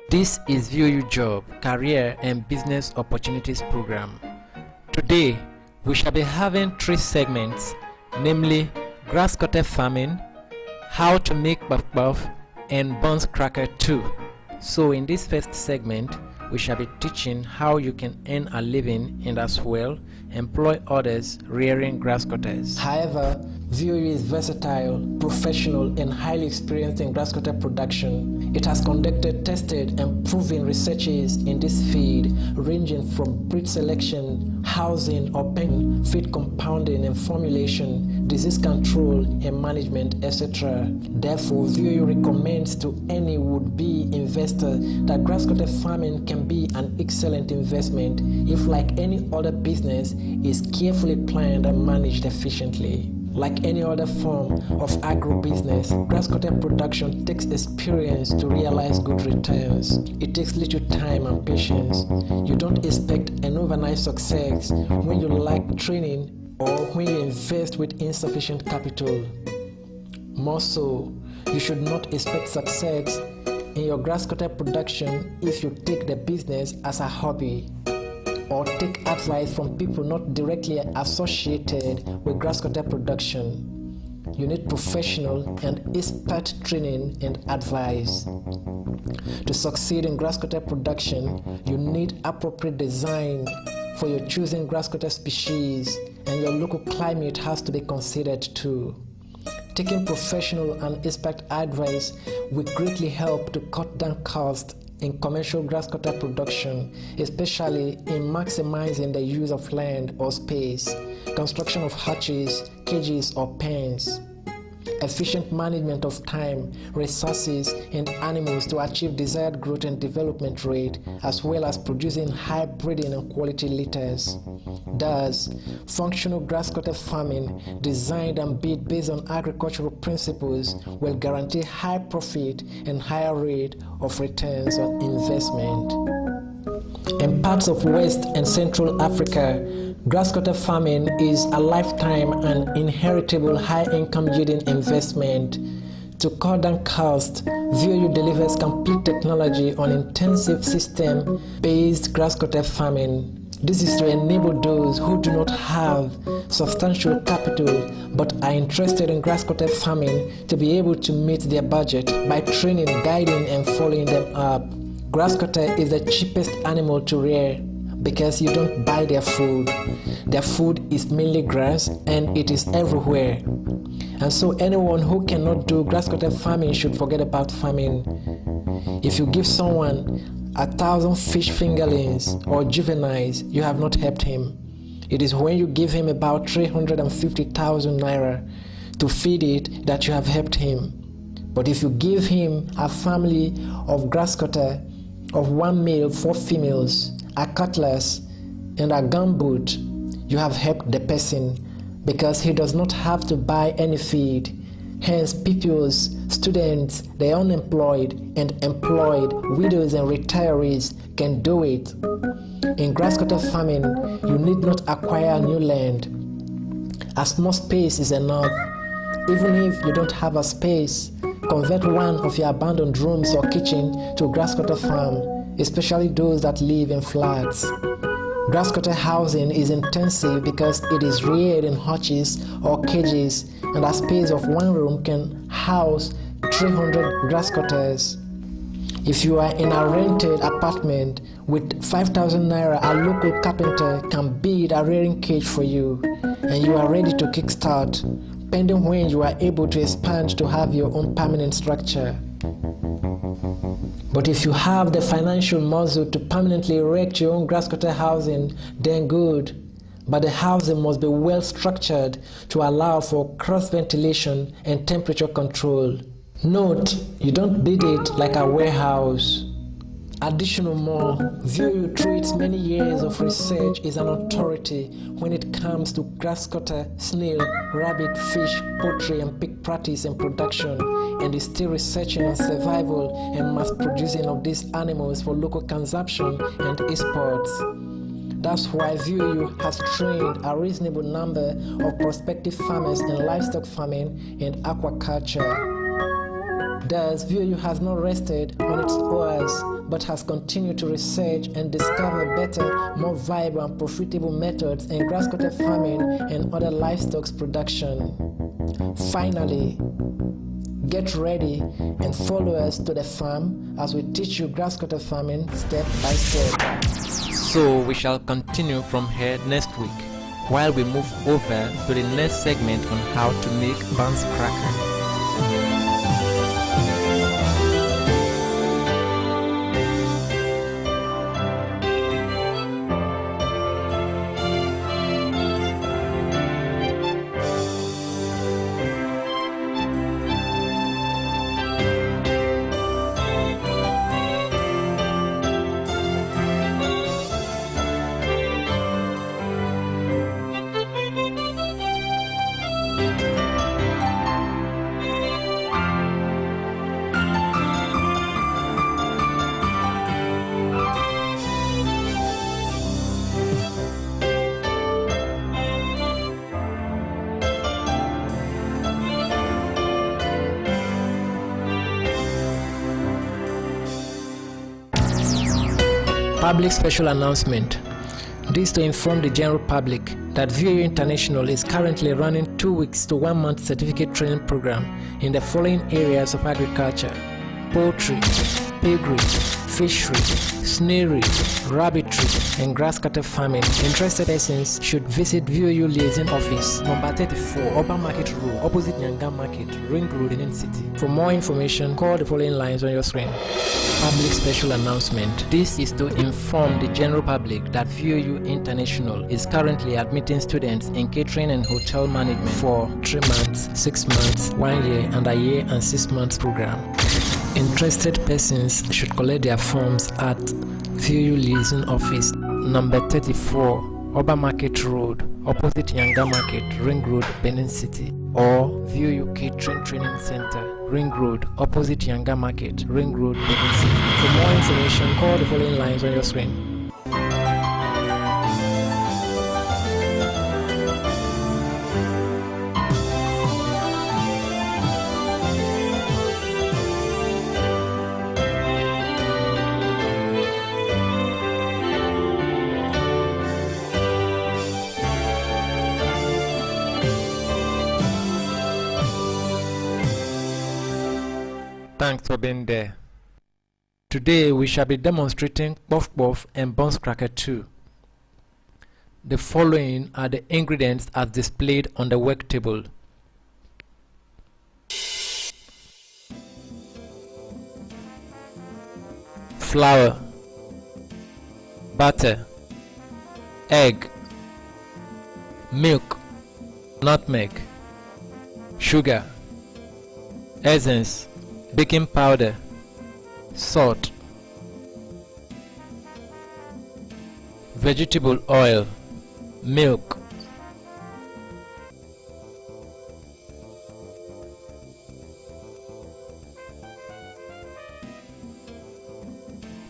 This is VOU Job, Career and Business Opportunities Program. Today, we shall be having 3 segments, namely Grasscutter Farming, How to Make Puff Puff, and Buns Cracker 2. So in this first segment, we shall be teaching how you can earn a living and as well employ others rearing grass cutters. However, VOU is versatile, professional, and highly experienced in grass cutter production. It has conducted, tested, and proven researches in this field, ranging from breed selection, housing or pen, feed compounding and formulation, disease control and management, etc. Therefore, VOU recommends to any would-be investor that grass cutter farming can be an excellent investment if, like any other business, is carefully planned and managed efficiently. Like any other form of agro-business, grasscutter production takes experience to realize good returns. It takes little time and patience. You don't expect an overnight success when you lack training or when you invest with insufficient capital. More so, you should not expect success in your grasscutter production if you take the business as a hobby, or take advice from people not directly associated with grasscutter production. You need professional and expert training and advice. To succeed in grasscutter production, you need appropriate design for your choosing grasscutter species, and your local climate has to be considered too. Taking professional and expert advice will greatly help to cut down costs in commercial grasscutter production, especially in maximizing the use of land or space, construction of hutches, cages or pens, efficient management of time, resources and animals to achieve desired growth and development rate, as well as producing high breeding and quality litters. Thus, functional grasscutter farming designed and built based on agricultural principles will guarantee high profit and higher rate of returns on investment. In parts of West and Central Africa, grasscutter farming is a lifetime and inheritable high-income yielding investment. To cut down costs, VOU delivers complete technology on intensive system-based grasscutter farming. This is to enable those who do not have substantial capital but are interested in grasscutter farming to be able to meet their budget by training, guiding, and following them up. Grasscutter is the cheapest animal to rear because you don't buy their food. Their food is mainly grass and it is everywhere. And so anyone who cannot do grasscutter farming should forget about farming. If you give someone 1,000 fish fingerlings or juveniles, you have not helped him. It is when you give him about 350,000 naira to feed it that you have helped him. But if you give him a family of grasscutter of 1 male, 4 females, a cutlass and a gumboot, you have helped the person because he does not have to buy any feed. Hence, pupils, students, the unemployed and employed, widows and retirees can do it. In grasscutter farming, you need not acquire new land. A small space is enough. Even if you don't have a space, convert one of your abandoned rooms or kitchen to a grasscutter farm, especially those that live in flats. Grasscutter housing is intensive because it is reared in hutches or cages, and a space of 1 room can house 300 grasscutters. If you are in a rented apartment with 5,000 naira, a local carpenter can build a rearing cage for you, and you are ready to kickstart, pending when you are able to expand to have your own permanent structure. But if you have the financial muscle to permanently erect your own grasscutter housing, then good. But the housing must be well structured to allow for cross ventilation and temperature control. Note, you don't build it like a warehouse. Additional more, VOU through its many years of research is an authority when it comes to grasscutter, snail, rabbit, fish, poultry and pig practice and production, and is still researching on survival and mass producing of these animals for local consumption and exports. That's why VOU has trained a reasonable number of prospective farmers in livestock farming and aquaculture. Thus, VOU has not rested on its oars, but has continued to research and discover better, more viable and profitable methods in grasscutter farming and other livestock production. Finally, get ready and follow us to the farm as we teach you grasscutter farming step by step. So we shall continue from here next week, while we move over to the next segment on how to make buns cracker. Public special announcement. This to inform the general public that VOU International is currently running 2 weeks to 1 month certificate training program in the following areas of agriculture: poultry, piggery, fishery, snarery, rabbitry, and grasscutter farming. Interested persons should visit VOU Liaison Office, number 34, Urban Market Road, opposite Nyanga Market, Ring Road, in City. For more information, call the following lines on your screen. Public special announcement. This is to inform the general public that VOU International is currently admitting students in catering and hotel management for 3 months, 6 months, 1 year, and a year and 6 months program. Interested persons should collect their forms at VOU Liaison Office, number 34, Urban Market Road, opposite Nyanga Market, Ring Road, Benin City, or VOU Catering Training Center, Ring Road, opposite Nyanga Market, Ring Road, Benin City. For more information, call the following lines on your screen. Thanks for being there. Today we shall be demonstrating puff puff and buns cracker too. The following are the ingredients as displayed on the work table. Flour, butter, egg, milk, nutmeg, sugar, essence, baking powder, salt, vegetable oil, milk,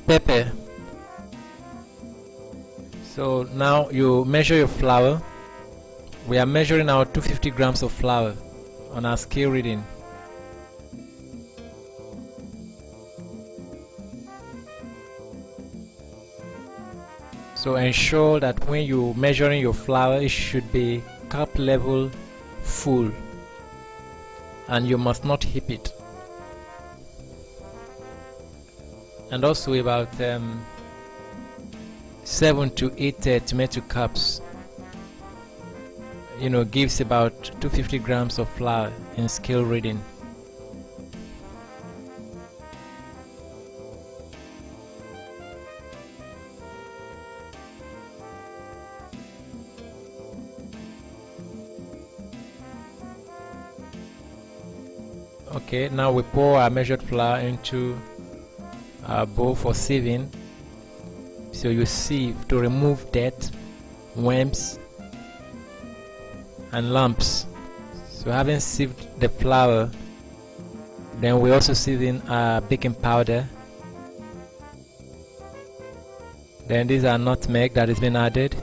pepper. So now you measure your flour. We are measuring our 250 grams of flour on our scale reading. So ensure that when you're measuring your flour, it should be cup level full, and you must not heap it. And also about 7 to 8 tomato cups, gives about 250 grams of flour in scale reading. Okay, now we pour our measured flour into our bowl for sieving. So you sieve to remove dirt, worms, and lumps. So having sieved the flour, then we also sieve our baking powder. Then these are nutmeg that has been added.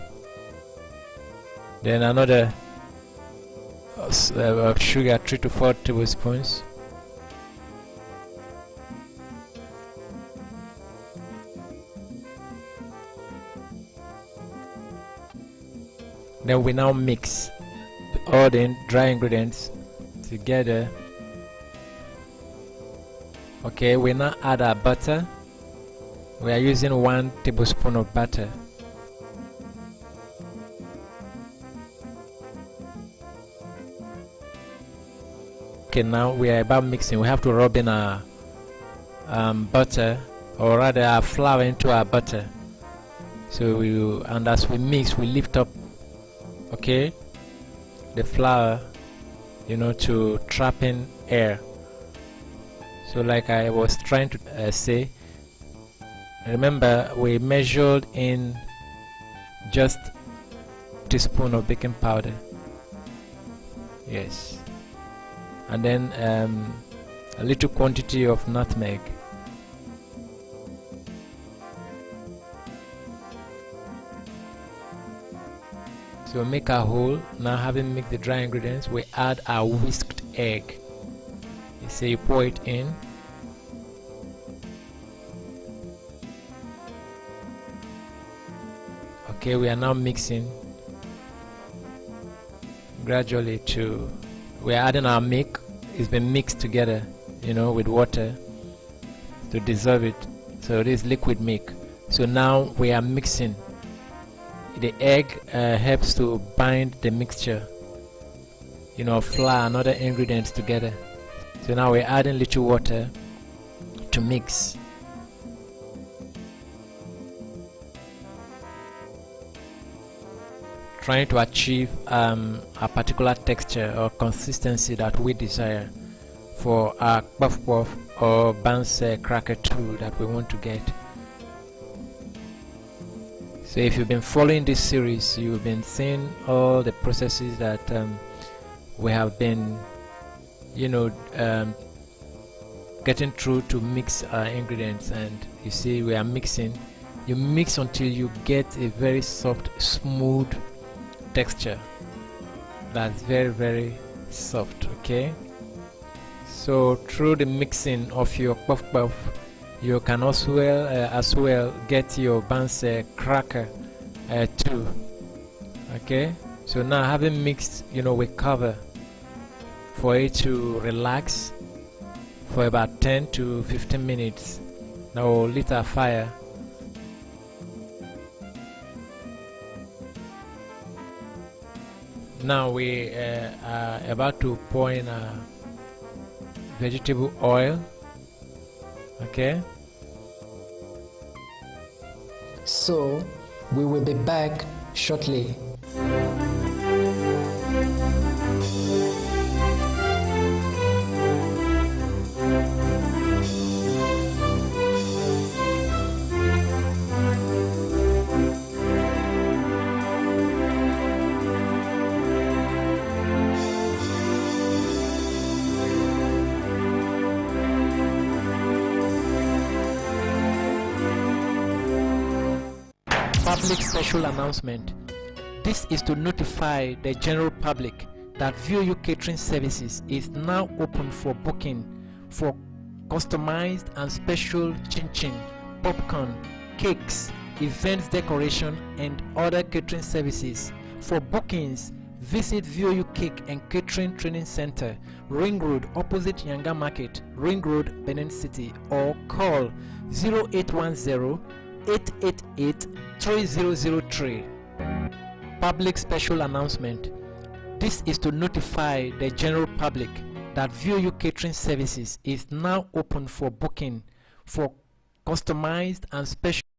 Then another sugar, 3 to 4 tablespoons. Then we now mix all the dry ingredients together. Okay, we now add our butter. We are using 1 tablespoon of butter. Okay, now we are about mixing. We have to rub in our butter, or rather our flour, into our butter. So and as we mix, we lift up, okay, the flour, to trap in air. So like I was trying to say, remember we measured in just a teaspoon of baking powder. Yes. And then a little quantity of nutmeg. So make a whole. Now, having mixed the dry ingredients, we add our whisked egg. You see, you pour it in. Okay, we are now mixing gradually to. We are adding our milk. It's been mixed together, with water to dissolve it. So this liquid milk. So now we are mixing. The egg helps to bind the mixture, flour and other ingredients together. So now we're adding little water to mix. Trying to achieve a particular texture or consistency that we desire for our puff puff or buns cracker too that we want to get. So if you've been following this series, you've been seeing all the processes that we have been, getting through to mix our ingredients. And you see, we are mixing. You mix until you get a very soft, smooth texture. That's very, very soft. Okay. So through the mixing of your puff puff, you can also as well get your buns cracker too. Okay, so now having mixed, we cover for it to relax for about 10 to 15 minutes. Now we'll lit our fire. Now we are about to pour in vegetable oil. Okay, so we will be back shortly. Public special announcement. This is to notify the general public that VOU Catering Services is now open for booking for customized and special chin-chin, popcorn, cakes, events decoration and other catering services. For bookings, visit VOU Cake and Catering Training Center, Ring Road opposite Yanga Market, Ring Road, Benin City, or call 0810 888 3003. Public special announcement. This is to notify the general public that VOU Catering Services is now open for booking for customized and special